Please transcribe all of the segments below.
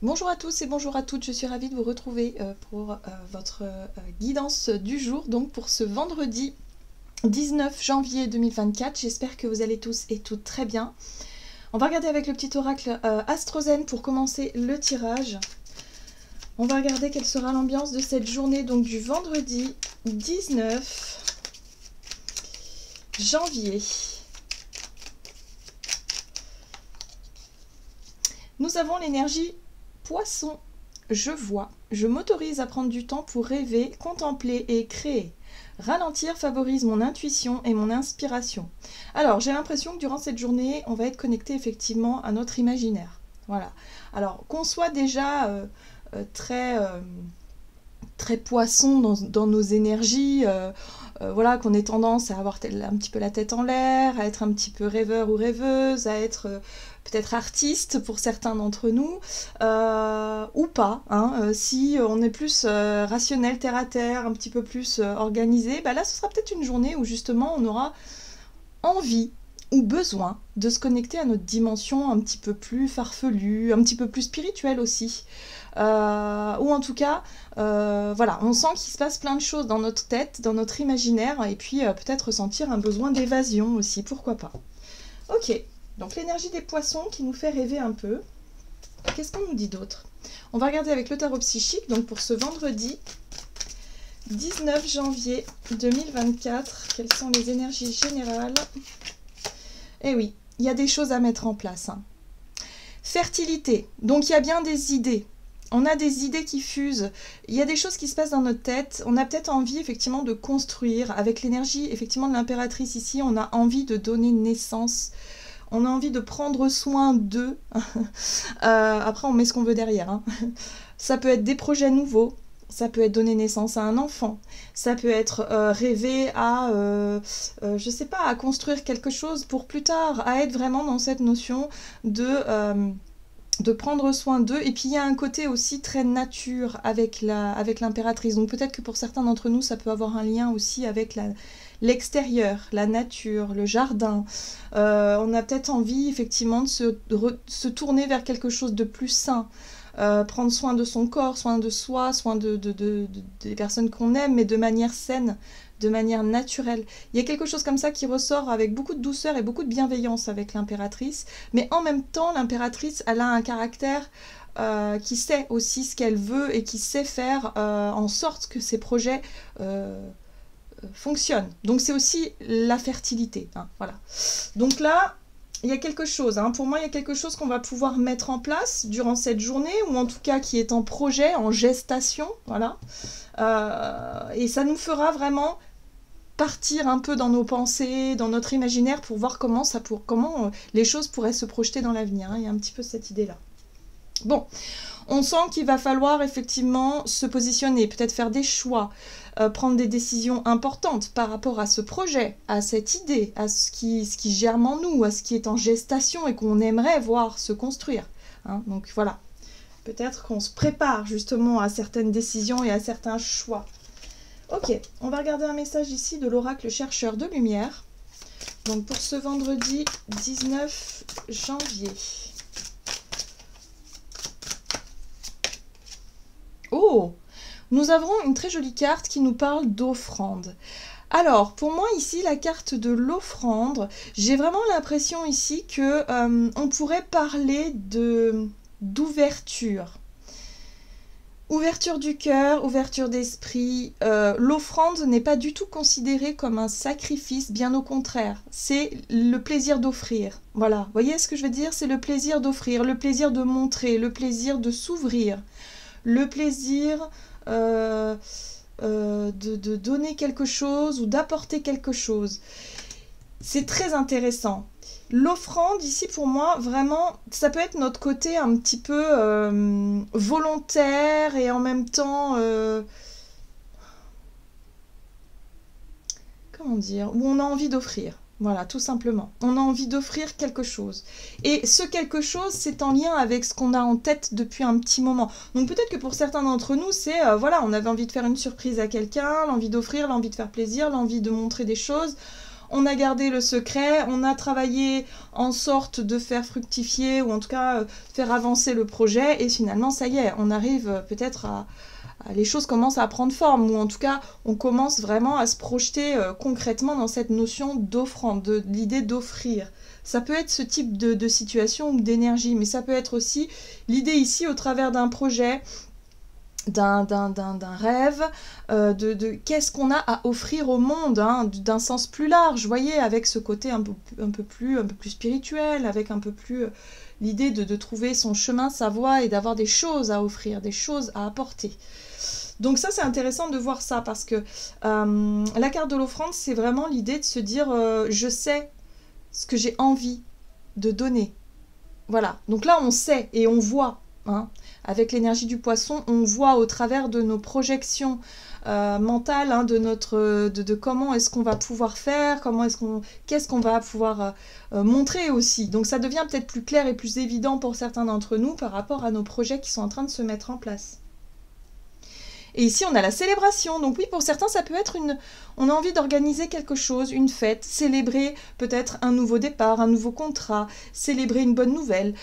Bonjour à tous et bonjour à toutes, je suis ravie de vous retrouver pour votre guidance du jour, donc pour ce vendredi 19 janvier 2024. J'espère que vous allez tous et toutes très bien. On va regarder avec le petit oracle Astrozen pour commencer le tirage. On va regarder quelle sera l'ambiance de cette journée, donc du vendredi 19 janvier. Nous avons l'énergie Poisson. Je vois, je m'autorise à prendre du temps pour rêver, contempler et créer. Ralentir favorise mon intuition et mon inspiration. Alors, j'ai l'impression que durant cette journée, on va être connecté effectivement à notre imaginaire. Voilà. Alors, qu'on soit déjà très poisson dans nos énergies, voilà, qu'on ait tendance à avoir un petit peu la tête en l'air, à être un petit peu rêveur ou rêveuse, à être peut-être artiste pour certains d'entre nous, ou pas, hein, si on est plus rationnel, terre à terre, un petit peu plus organisé, bah là ce sera peut-être une journée où justement on aura envie ou besoin de se connecter à notre dimension un petit peu plus farfelue, un petit peu plus spirituelle aussi. Ou en tout cas, voilà, on sent qu'il se passe plein de choses dans notre tête, dans notre imaginaire, et puis peut-être ressentir un besoin d'évasion aussi, pourquoi pas. Ok, donc l'énergie des poissons qui nous fait rêver un peu. Qu'est-ce qu'on nous dit d'autre? On va regarder avec le tarot psychique, donc pour ce vendredi 19 janvier 2024, quelles sont les énergies générales? Eh oui, il y a des choses à mettre en place. Hein. Fertilité, donc il y a bien des idées. On a des idées qui fusent, il y a des choses qui se passent dans notre tête, on a peut-être envie effectivement de construire, avec l'énergie effectivement de l'impératrice ici, on a envie de donner naissance, on a envie de prendre soin d'eux, après on met ce qu'on veut derrière, hein. Ça peut être des projets nouveaux, ça peut être donner naissance à un enfant, ça peut être rêver à, je sais pas, à construire quelque chose pour plus tard, à être vraiment dans cette notion de prendre soin d'eux. Et puis il y a un côté aussi très nature avec l'impératrice. Donc peut-être que pour certains d'entre nous, ça peut avoir un lien aussi avec l'extérieur, la nature, le jardin. On a peut-être envie effectivement de se tourner vers quelque chose de plus sain. Prendre soin de son corps, soin de soi, soin des personnes qu'on aime, mais de manière saine, de manière naturelle. Il y a quelque chose comme ça qui ressort avec beaucoup de douceur et beaucoup de bienveillance avec l'impératrice, mais en même temps, l'impératrice, elle a un caractère qui sait aussi ce qu'elle veut et qui sait faire en sorte que ses projets fonctionnent. Donc c'est aussi la fertilité. Hein, voilà. Donc là, il y a quelque chose, hein. Pour moi, il y a quelque chose qu'on va pouvoir mettre en place durant cette journée, ou en tout cas qui est en projet, en gestation, voilà. Et ça nous fera vraiment partir un peu dans nos pensées, dans notre imaginaire, pour voir comment les choses pourraient se projeter dans l'avenir. Hein. Il y a un petit peu cette idée-là. Bon, on sent qu'il va falloir effectivement se positionner, peut-être faire des choix, prendre des décisions importantes par rapport à ce projet, à cette idée, à ce qui germe en nous, à ce qui est en gestation et qu'on aimerait voir se construire. Hein. Donc voilà, peut-être qu'on se prépare justement à certaines décisions et à certains choix. Ok, on va regarder un message ici de l'oracle chercheur de lumière. Donc pour ce vendredi 19 janvier. Oh, nous avons une très jolie carte qui nous parle d'offrande. Alors, pour moi ici, la carte de l'offrande, j'ai vraiment l'impression ici que on pourrait parler d'ouverture. Ouverture du cœur, ouverture d'esprit. L'offrande n'est pas du tout considérée comme un sacrifice, bien au contraire. C'est le plaisir d'offrir. Voilà, vous voyez ce que je veux dire? C'est le plaisir d'offrir, le plaisir de montrer, le plaisir de s'ouvrir, le plaisir de donner quelque chose ou d'apporter quelque chose. C'est très intéressant. L'offrande, ici, pour moi, vraiment, ça peut être notre côté un petit peu volontaire et en même temps, comment dire, où on a envie d'offrir. Voilà, tout simplement. On a envie d'offrir quelque chose. Et ce quelque chose, c'est en lien avec ce qu'on a en tête depuis un petit moment. Donc peut-être que pour certains d'entre nous, c'est, voilà, on avait envie de faire une surprise à quelqu'un, l'envie d'offrir, l'envie de faire plaisir, l'envie de montrer des choses. on a gardé le secret, on a travaillé en sorte de faire fructifier, ou en tout cas faire avancer le projet, et finalement, ça y est, on arrive peut-être à les choses commencent à prendre forme, ou en tout cas, on commence vraiment à se projeter concrètement dans cette notion d'offrande, de l'idée d'offrir. Ça peut être ce type de situation ou d'énergie, mais ça peut être aussi l'idée ici au travers d'un projet, d'un rêve, de qu'est-ce qu'on a à offrir au monde, hein, d'un sens plus large, vous voyez, avec ce côté un peu plus spirituel, avec un peu plus l'idée de trouver son chemin, sa voie, et d'avoir des choses à offrir, des choses à apporter. Donc ça, c'est intéressant de voir ça, parce que la carte de l'offrande, c'est vraiment l'idée de se dire je sais ce que j'ai envie de donner. Voilà, donc là, on sait et on voit. Hein. Avec l'énergie du poisson, on voit au travers de nos projections mentales, hein, de comment est-ce qu'on va pouvoir faire, qu'est-ce qu'on va pouvoir montrer aussi. Donc ça devient peut-être plus clair et plus évident pour certains d'entre nous par rapport à nos projets qui sont en train de se mettre en place. Et ici, on a la célébration. Donc oui, pour certains, ça peut être on a envie d'organiser quelque chose, une fête, célébrer peut-être un nouveau départ, un nouveau contrat, célébrer une bonne nouvelle.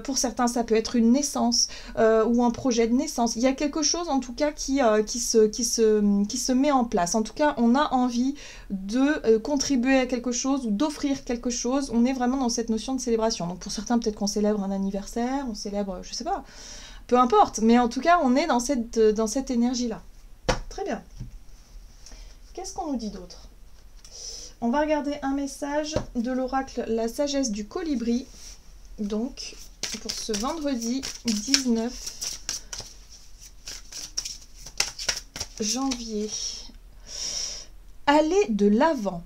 Pour certains, ça peut être une naissance ou un projet de naissance. Il y a quelque chose, en tout cas, qui se met en place. En tout cas, on a envie de contribuer à quelque chose ou d'offrir quelque chose. On est vraiment dans cette notion de célébration. Donc pour certains, peut-être qu'on célèbre un anniversaire, on célèbre, je sais pas... Peu importe, mais en tout cas, on est dans cette énergie-là. Très bien. Qu'est-ce qu'on nous dit d'autre? On va regarder un message de l'oracle La Sagesse du Colibri. Donc, pour ce vendredi 19 janvier. Allez de l'avant.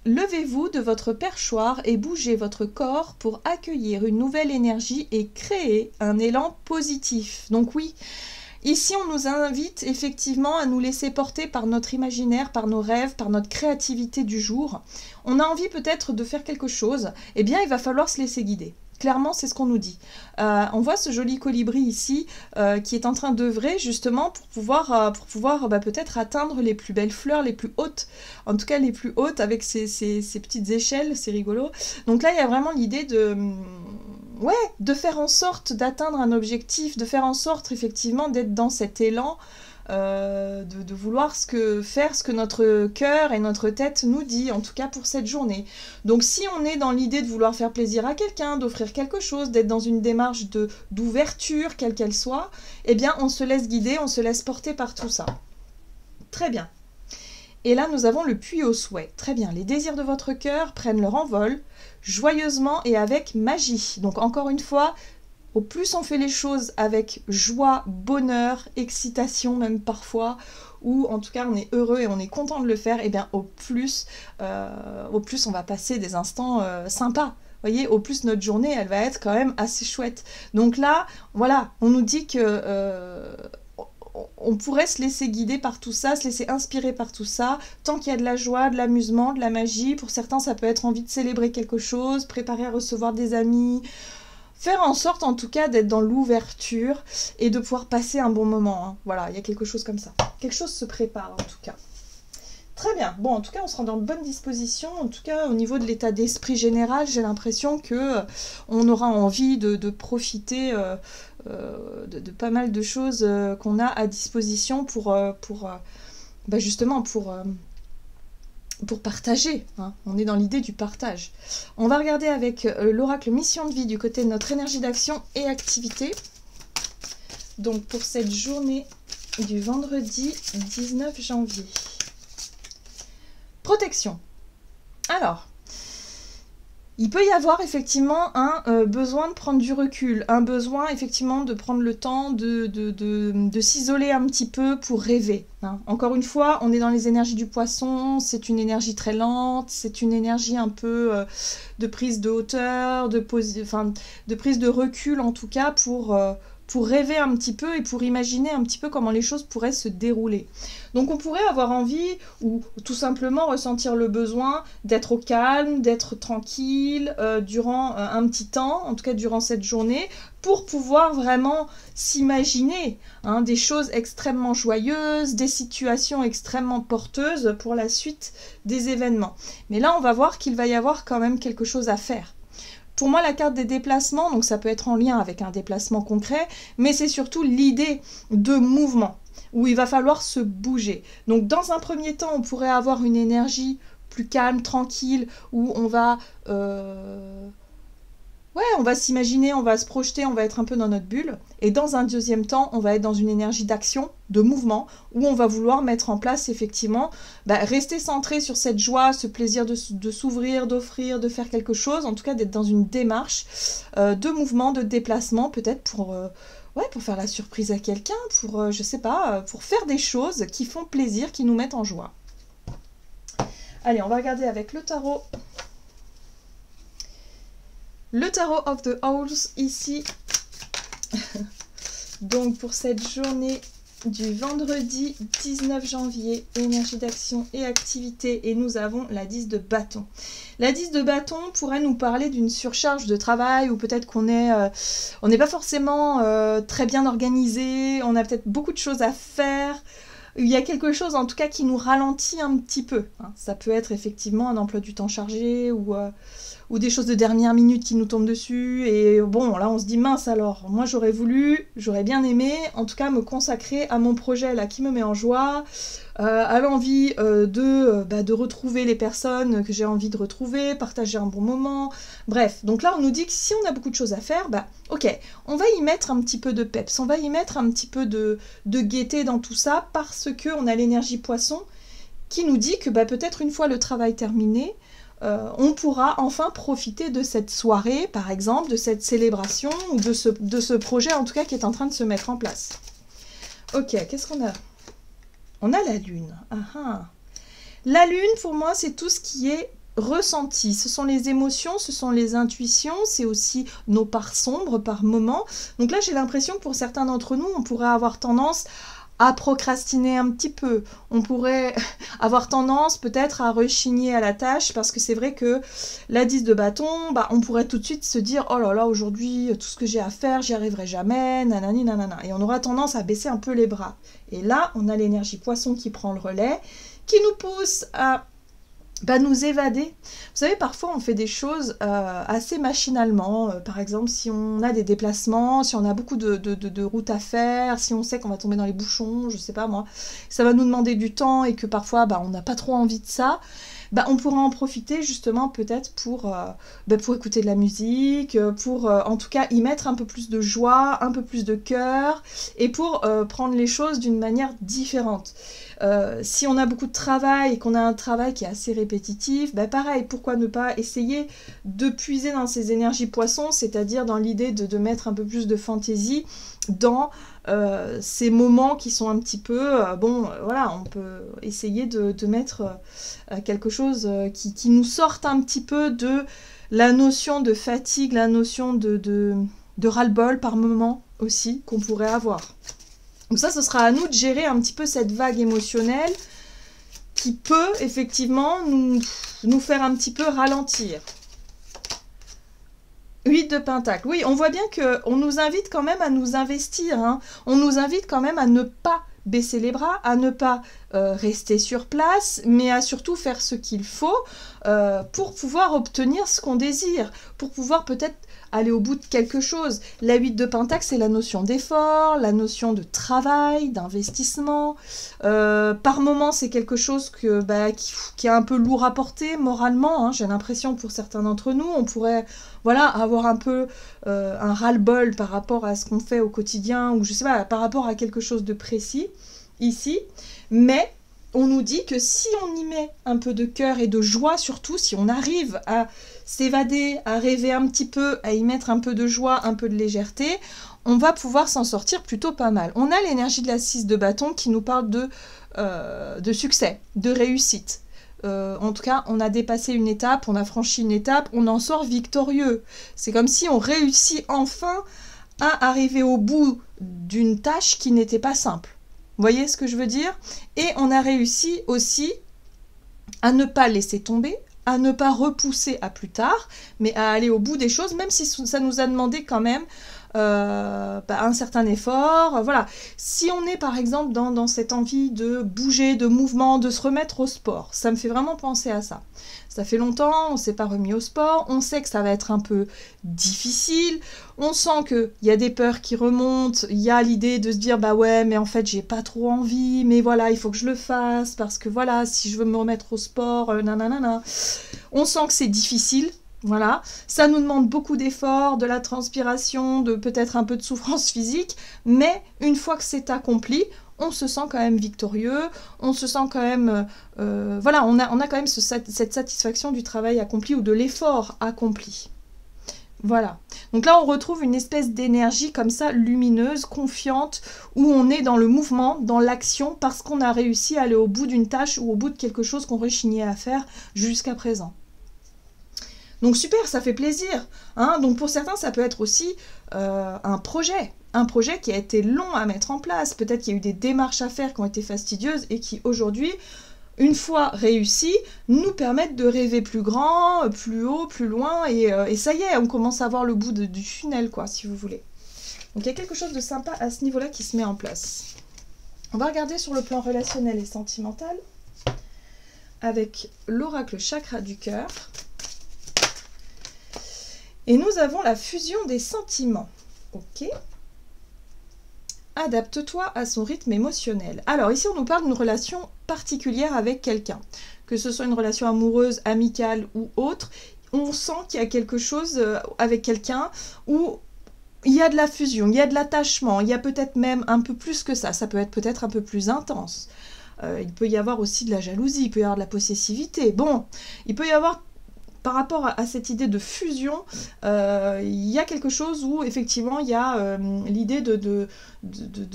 Levez-vous de votre perchoir et bougez votre corps pour accueillir une nouvelle énergie et créer un élan positif. Donc oui, ici on nous invite effectivement à nous laisser porter par notre imaginaire, par nos rêves, par notre créativité du jour. On a envie peut-être de faire quelque chose, eh bien il va falloir se laisser guider. Clairement, c'est ce qu'on nous dit. On voit ce joli colibri ici qui est en train d'œuvrer justement pour pouvoir peut-être atteindre les plus belles fleurs, les plus hautes, en tout cas les plus hautes avec ces petites échelles, c'est rigolo. Donc là, il y a vraiment l'idée de faire en sorte d'atteindre un objectif, de faire en sorte effectivement d'être dans cet élan, de vouloir faire ce que notre cœur et notre tête nous dit, en tout cas pour cette journée. Donc si on est dans l'idée de vouloir faire plaisir à quelqu'un, d'offrir quelque chose, d'être dans une démarche d'ouverture, quelle qu'elle soit, eh bien on se laisse guider, on se laisse porter par tout ça. Très bien. Et là, nous avons le puits au souhait. Très bien, les désirs de votre cœur prennent leur envol, joyeusement et avec magie. Donc encore une fois, au plus on fait les choses avec joie, bonheur, excitation même parfois, ou en tout cas on est heureux et on est content de le faire, et bien au plus on va passer des instants sympas. Vous voyez, au plus notre journée, elle va être quand même assez chouette. Donc là, voilà, on nous dit que on pourrait se laisser guider par tout ça, se laisser inspirer par tout ça, tant qu'il y a de la joie, de l'amusement, de la magie. Pour certains, ça peut être envie de célébrer quelque chose, préparer à recevoir des amis, faire en sorte en tout cas d'être dans l'ouverture et de pouvoir passer un bon moment. Hein. Voilà, il y a quelque chose comme ça. Quelque chose se prépare en tout cas. Très bien. Bon, en tout cas, on sera dans de bonnes dispositions. En tout cas, au niveau de l'état d'esprit général, j'ai l'impression que on aura envie de profiter de pas mal de choses qu'on a à disposition pour partager. Hein. On est dans l'idée du partage. On va regarder avec l'oracle Mission de vie du côté de notre énergie d'action et activité. Donc, pour cette journée du vendredi 19 janvier. Protection. Alors, il peut y avoir effectivement un besoin de prendre du recul, un besoin effectivement de prendre le temps de s'isoler un petit peu pour rêver. Hein. Encore une fois, on est dans les énergies du poisson, c'est une énergie très lente, c'est une énergie un peu de prise de hauteur, de prise de recul en tout cas pour pour rêver un petit peu et pour imaginer un petit peu comment les choses pourraient se dérouler. Donc on pourrait avoir envie ou tout simplement ressentir le besoin d'être au calme, d'être tranquille durant un petit temps, en tout cas durant cette journée, pour pouvoir vraiment s'imaginer des choses extrêmement joyeuses, des situations extrêmement porteuses pour la suite des événements. Mais là, on va voir qu'il va y avoir quand même quelque chose à faire. Pour moi, la carte des déplacements, donc ça peut être en lien avec un déplacement concret, mais c'est surtout l'idée de mouvement, où il va falloir se bouger. Donc dans un premier temps, on pourrait avoir une énergie plus calme, tranquille, où on va on va s'imaginer, on va se projeter, on va être un peu dans notre bulle. Et dans un deuxième temps, on va être dans une énergie d'action, de mouvement, où on va vouloir mettre en place effectivement, rester centré sur cette joie, ce plaisir de s'ouvrir, d'offrir, de faire quelque chose, en tout cas d'être dans une démarche de mouvement, de déplacement, peut-être pour faire la surprise à quelqu'un, pour, je sais pas, pour faire des choses qui font plaisir, qui nous mettent en joie. Allez, on va regarder avec le tarot. Le tarot of the Owls ici, donc pour cette journée du vendredi 19 janvier, énergie d'action et activité, et nous avons la 10 de bâton. La 10 de bâton pourrait nous parler d'une surcharge de travail, ou peut-être qu'on n'est pas forcément très bien organisé, on a peut-être beaucoup de choses à faire. Il y a quelque chose en tout cas qui nous ralentit un petit peu. Ça peut être effectivement un emploi du temps chargé ou des choses de dernière minute qui nous tombent dessus. Et bon, là on se dit mince alors, moi j'aurais bien aimé en tout cas me consacrer à mon projet là qui me met en joie, à l'envie de retrouver les personnes que j'ai envie de retrouver, partager un bon moment. Bref, donc là on nous dit que si on a beaucoup de choses à faire, ok, on va y mettre un petit peu de peps, on va y mettre un petit peu de gaieté dans tout ça, parce qu'on a l'énergie poisson qui nous dit que peut-être une fois le travail terminé, on pourra enfin profiter de cette soirée, par exemple, de cette célébration, ou de ce projet en tout cas qui est en train de se mettre en place. Ok, qu'est-ce qu'on a ? On a la lune. La lune, pour moi, c'est tout ce qui est ressenti. Ce sont les émotions, ce sont les intuitions, c'est aussi nos parts sombres par moments. Donc là, j'ai l'impression que pour certains d'entre nous, on pourrait avoir tendance à procrastiner un petit peu. On pourrait avoir tendance peut-être à rechigner à la tâche, parce que c'est vrai que la 10 de bâton, on pourrait tout de suite se dire « Oh là là, aujourd'hui, tout ce que j'ai à faire, j'y arriverai jamais, nanani, nanana ». Et on aura tendance à baisser un peu les bras. Et là, on a l'énergie poisson qui prend le relais, qui nous pousse à nous évader. Vous savez, parfois on fait des choses assez machinalement. Par exemple, si on a des déplacements, si on a beaucoup de routes à faire, si on sait qu'on va tomber dans les bouchons, je sais pas moi, ça va nous demander du temps et que parfois on n'a pas trop envie de ça. On pourra en profiter justement peut-être pour écouter de la musique, pour en tout cas y mettre un peu plus de joie, un peu plus de cœur, et pour prendre les choses d'une manière différente. Si on a beaucoup de travail et qu'on a un travail qui est assez répétitif, pareil, pourquoi ne pas essayer de puiser dans ces énergies poissons, c'est-à-dire dans l'idée de mettre un peu plus de fantaisie dans ces moments qui sont un petit peu... on peut essayer de mettre quelque chose qui nous sorte un petit peu de la notion de fatigue, la notion de ras-le-bol par moment aussi qu'on pourrait avoir. Donc ça, ce sera à nous de gérer un petit peu cette vague émotionnelle qui peut effectivement nous faire un petit peu ralentir. 8 de Pentacle. Oui, on voit bien qu'on nous invite quand même à nous investir. On nous invite quand même à ne pas baisser les bras, à ne pas rester sur place, mais à surtout faire ce qu'il faut pour pouvoir obtenir ce qu'on désire, pour pouvoir peut-être aller au bout de quelque chose. La 8 de Pentacle, c'est la notion d'effort, la notion de travail, d'investissement. Par moment, c'est quelque chose qui est un peu lourd à porter moralement. J'ai l'impression pour certains d'entre nous, on pourrait avoir un peu un ras-le-bol par rapport à ce qu'on fait au quotidien, ou je sais pas, par rapport à quelque chose de précis ici. Mais on nous dit que si on y met un peu de cœur et de joie, surtout si on arrive à s'évader, à rêver un petit peu, à y mettre un peu de joie, un peu de légèreté, on va pouvoir s'en sortir plutôt pas mal. On a l'énergie de la 6 de bâton qui nous parle de succès, de réussite. En tout cas, on a dépassé une étape, on a franchi une étape, on en sort victorieux. C'est comme si on réussit enfin à arriver au bout d'une tâche qui n'était pas simple. Vous voyez ce que je veux dire? Et on a réussi aussi à ne pas laisser tomber, à ne pas repousser à plus tard, mais à aller au bout des choses, même si ça nous a demandé quand même un certain effort. Voilà. Si on est par exemple dans cette envie de bouger, de mouvement, de se remettre au sport, ça me fait vraiment penser à ça. Ça fait longtemps, on ne s'est pas remis au sport, on sait que ça va être un peu difficile, on sent qu'il y a des peurs qui remontent, il y a l'idée de se dire bah ouais mais en fait j'ai pas trop envie, mais voilà il faut que je le fasse parce que voilà si je veux me remettre au sport, nanana. On sent que c'est difficile. Voilà, ça nous demande beaucoup d'efforts, de la transpiration, de peut-être un peu de souffrance physique, mais une fois que c'est accompli, on se sent quand même victorieux, on se sent quand même... voilà, on a quand même cette satisfaction du travail accompli ou de l'effort accompli. Voilà. Donc là, on retrouve une espèce d'énergie comme ça, lumineuse, confiante, où on est dans le mouvement, dans l'action, parce qu'on a réussi à aller au bout d'une tâche ou au bout de quelque chose qu'on rechignait à faire jusqu'à présent. Donc super, ça fait plaisir. Hein. Donc pour certains, ça peut être aussi un projet qui a été long à mettre en place. Peut-être qu'il y a eu des démarches à faire qui ont été fastidieuses et qui aujourd'hui, une fois réussies, nous permettent de rêver plus grand, plus haut, plus loin. Et ça y est, on commence à voir le bout du tunnel, quoi, si vous voulez. Donc il y a quelque chose de sympa à ce niveau-là qui se met en place. On va regarder sur le plan relationnel et sentimental avec l'oracle chakra du cœur. Et nous avons la fusion des sentiments. Ok. Adapte-toi à son rythme émotionnel. Alors ici, on nous parle d'une relation particulière avec quelqu'un. Que ce soit une relation amoureuse, amicale ou autre, on sent qu'il y a quelque chose avec quelqu'un où il y a de la fusion, il y a de l'attachement, il y a peut-être même un peu plus que ça. Ça peut être peut-être un peu plus intense. Il peut y avoir aussi de la jalousie, il peut y avoir de la possessivité. Bon, il peut y avoir... Par rapport à cette idée de fusion, il y a quelque chose où effectivement il y a l'idée de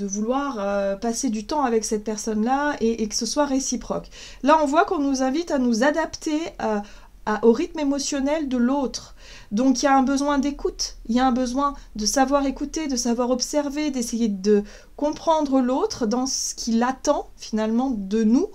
vouloir passer du temps avec cette personne-là et que ce soit réciproque. Là, on voit qu'on nous invite à nous adapter au rythme émotionnel de l'autre. Donc il y a un besoin d'écoute, il y a un besoin de savoir écouter, de savoir observer, d'essayer de comprendre l'autre dans ce qu'il attend finalement de nous,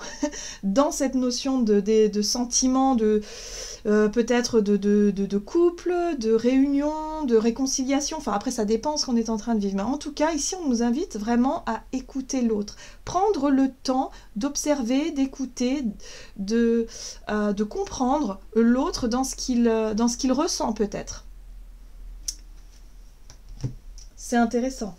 dans cette notion de sentiment, peut-être de couple, de réunion, de réconciliation. Enfin après ça dépend ce qu'on est en train de vivre. Mais en tout cas ici on nous invite vraiment à écouter l'autre. Prendre le temps d'observer, d'écouter, de comprendre l'autre dans ce qu'il ressent peut-être. C'est intéressant.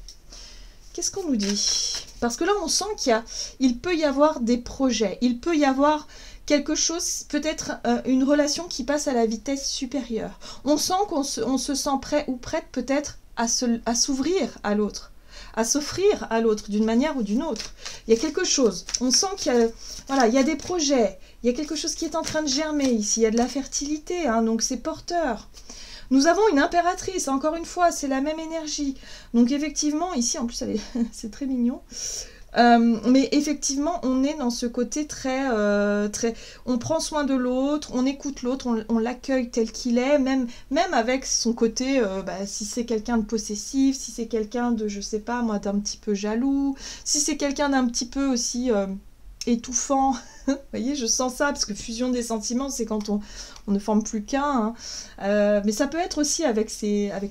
Qu'est-ce qu'on nous dit? Parce que là on sent qu'il peut y avoir des projets, il peut y avoir quelque chose, peut-être une relation qui passe à la vitesse supérieure. On sent qu'on se sent prêt ou prête peut-être à s'ouvrir à l'autre, à s'offrir à l'autre d'une manière ou d'une autre. Il y a quelque chose, on sent qu'il y a, voilà, il y a des projets, il y a quelque chose qui est en train de germer ici, il y a de la fertilité, hein, donc c'est porteur. Nous avons une impératrice, encore une fois, c'est la même énergie. Donc effectivement, ici en plus c'est très mignon. Mais effectivement, on est dans ce côté très... on prend soin de l'autre, on écoute l'autre, on l'accueille tel qu'il est, même avec son côté, si c'est quelqu'un de possessif, si c'est quelqu'un de, je sais pas moi, d'un petit peu jaloux, si c'est quelqu'un d'un petit peu aussi étouffant. Vous voyez, je sens ça, parce que fusion des sentiments, c'est quand on ne forme plus qu'un. Hein. Mais ça peut être aussi avec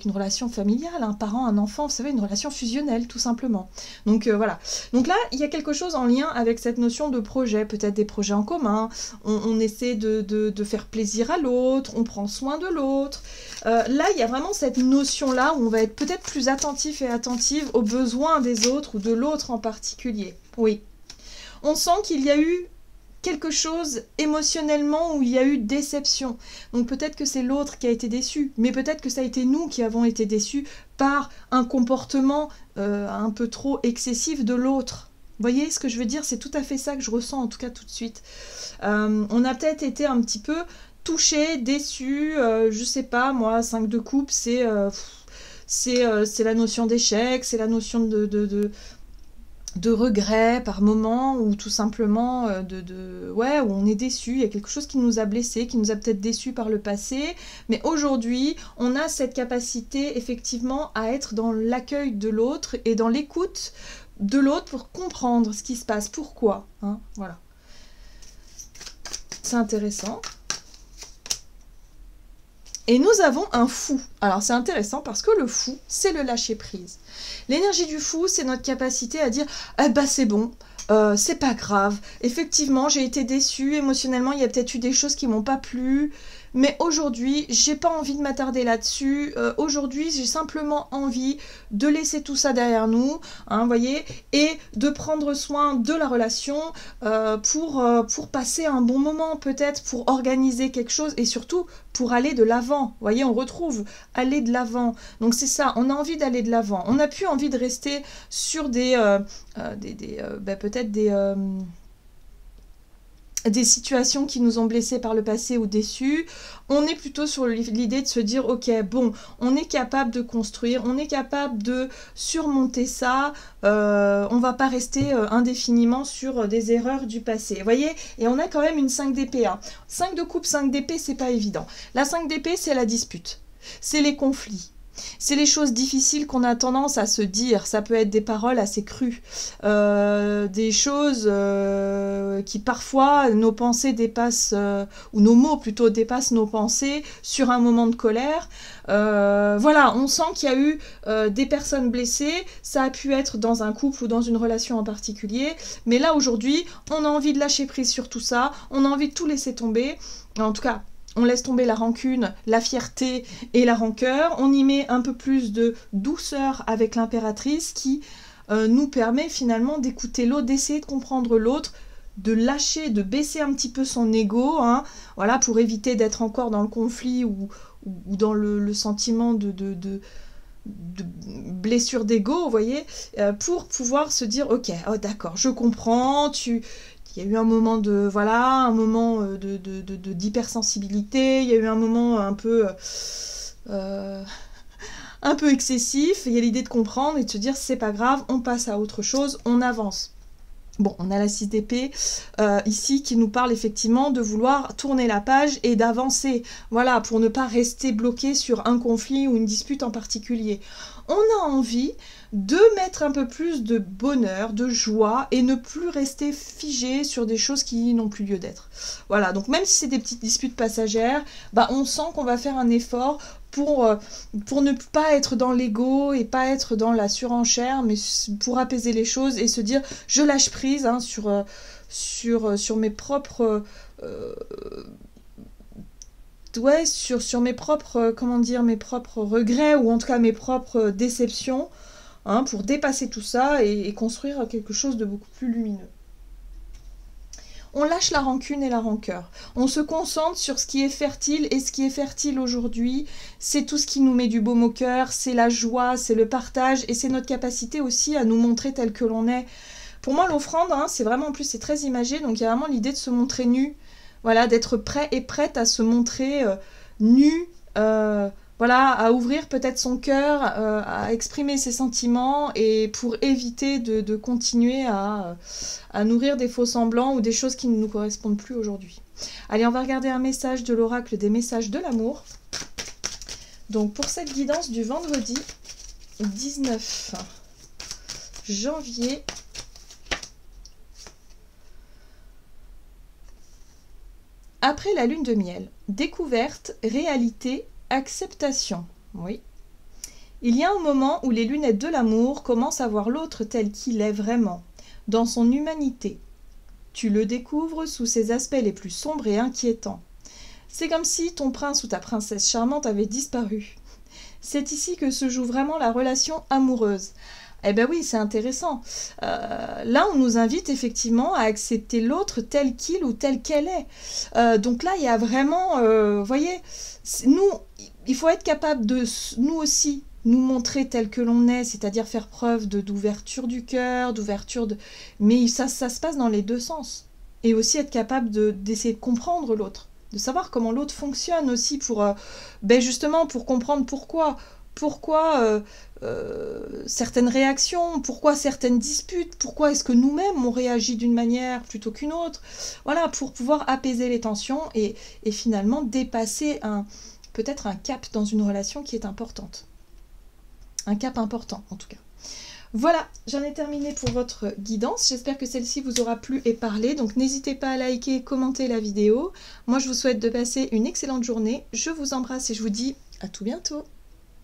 une relation familiale, un parent, un enfant, vous savez, une relation fusionnelle, tout simplement. Donc voilà. Donc là, il y a quelque chose en lien avec cette notion de projet, peut-être des projets en commun. On essaie de faire plaisir à l'autre, on prend soin de l'autre. Là, il y a vraiment cette notion-là où on va être peut-être plus attentif et attentive aux besoins des autres ou de l'autre en particulier. Oui. On sent qu'il y a eu quelque chose émotionnellement où il y a eu déception. Donc peut-être que c'est l'autre qui a été déçu, mais peut-être que ça a été nous qui avons été déçus par un comportement un peu trop excessif de l'autre. Vous voyez ce que je veux dire? C'est tout à fait ça que je ressens, en tout cas tout de suite. On a peut-être été un petit peu touché, déçu, je sais pas, moi, 5 de coupe, c'est la notion d'échec, c'est la notion de regret par moment, ou tout simplement ouais, où on est déçu, il y a quelque chose qui nous a blessés, qui nous a peut-être déçus par le passé, mais aujourd'hui, on a cette capacité effectivement à être dans l'accueil de l'autre et dans l'écoute de l'autre pour comprendre ce qui se passe, pourquoi, hein, voilà. C'est intéressant. Et nous avons un fou. Alors c'est intéressant parce que le fou, c'est le lâcher prise. L'énergie du fou, c'est notre capacité à dire « Eh ben c'est bon, c'est pas grave. Effectivement, j'ai été déçue émotionnellement, il y a peut-être eu des choses qui m'ont pas plu. Mais aujourd'hui, j'ai pas envie de m'attarder là-dessus. Aujourd'hui, j'ai simplement envie de laisser tout ça derrière nous, hein, voyez, et de prendre soin de la relation pour passer un bon moment, peut-être pour organiser quelque chose et surtout pour aller de l'avant. Vous voyez, on retrouve aller de l'avant. Donc c'est ça, on a envie d'aller de l'avant. On n'a plus envie de rester sur peut-être des situations qui nous ont blessés par le passé ou déçus. On est plutôt sur l'idée de se dire ok, bon, on est capable de construire, on est capable de surmonter ça, on va pas rester indéfiniment sur des erreurs du passé. Vous voyez, et on a quand même une 5 d'épée. Hein. 5 de coupe, 5 d'épée, c'est pas évident. La 5 d'épée, c'est la dispute, c'est les conflits. C'est les choses difficiles qu'on a tendance à se dire. Ça peut être des paroles assez crues, des choses qui parfois nos pensées dépassent, ou nos mots plutôt dépassent nos pensées sur un moment de colère. Voilà, on sent qu'il y a eu des personnes blessées, ça a pu être dans un couple ou dans une relation en particulier, mais là aujourd'hui, on a envie de lâcher prise sur tout ça, on a envie de tout laisser tomber, en tout cas, on laisse tomber la rancune, la fierté et la rancœur. On y met un peu plus de douceur avec l'impératrice qui nous permet finalement d'écouter l'autre, d'essayer de comprendre l'autre, de lâcher, de baisser un petit peu son ego, hein, voilà, pour éviter d'être encore dans le conflit ou dans le sentiment de blessure d'ego, vous voyez, pour pouvoir se dire ok, oh, d'accord, je comprends, il y a eu un moment de voilà, un moment d'hypersensibilité, il y a eu un moment un peu excessif, il y a l'idée de comprendre et de se dire c'est pas grave, on passe à autre chose, on avance. Bon, on a la 6 d'épée ici qui nous parle effectivement de vouloir tourner la page et d'avancer, voilà, pour ne pas rester bloqué sur un conflit ou une dispute en particulier. On a envie de mettre un peu plus de bonheur, de joie et ne plus rester figé sur des choses qui n'ont plus lieu d'être. Voilà, donc même si c'est des petites disputes passagères, bah on sent qu'on va faire un effort pour ne pas être dans l'ego et pas être dans la surenchère, mais pour apaiser les choses et se dire je lâche prise hein, sur mes propres sur mes propres comment dire, mes propres regrets ou en tout cas mes propres déceptions, hein, pour dépasser tout ça et construire quelque chose de beaucoup plus lumineux. On lâche la rancune et la rancœur. On se concentre sur ce qui est fertile, et ce qui est fertile aujourd'hui, c'est tout ce qui nous met du baume au cœur, c'est la joie, c'est le partage, et c'est notre capacité aussi à nous montrer tel que l'on est. Pour moi, l'offrande, hein, c'est vraiment, en plus, c'est très imagé, donc il y a vraiment l'idée de se montrer nu, voilà, d'être prêt et prête à se montrer nu, voilà, à ouvrir peut-être son cœur, à exprimer ses sentiments et pour éviter de continuer à nourrir des faux semblants ou des choses qui ne nous correspondent plus aujourd'hui. Allez, on va regarder un message de l'oracle des messages de l'amour. Donc pour cette guidance du vendredi 19 janvier. Après la lune de miel, découverte, réalité, acceptation. Oui. Il y a un moment où les lunettes de l'amour commencent à voir l'autre tel qu'il est vraiment, dans son humanité. Tu le découvres sous ses aspects les plus sombres et inquiétants. C'est comme si ton prince ou ta princesse charmante avait disparu. C'est ici que se joue vraiment la relation amoureuse. Eh ben oui, c'est intéressant. Là, on nous invite effectivement à accepter l'autre tel qu'il ou tel qu'elle est. Donc là, il y a vraiment, voyez, nous, il faut être capable de, nous aussi, nous montrer tel que l'on est, c'est-à-dire faire preuve d'ouverture du cœur, d'ouverture de... Mais ça se passe dans les deux sens. Et aussi être capable d'essayer de comprendre l'autre, de savoir comment l'autre fonctionne aussi pour, justement, pour comprendre pourquoi pourquoi certaines réactions, pourquoi certaines disputes, pourquoi est-ce que nous-mêmes on réagit d'une manière plutôt qu'une autre. Voilà, pour pouvoir apaiser les tensions et finalement dépasser peut-être un cap dans une relation qui est importante. Un cap important en tout cas. Voilà, j'en ai terminé pour votre guidance. J'espère que celle-ci vous aura plu et parlé. Donc n'hésitez pas à liker, commenter la vidéo. Moi je vous souhaite de passer une excellente journée. Je vous embrasse et je vous dis à tout bientôt.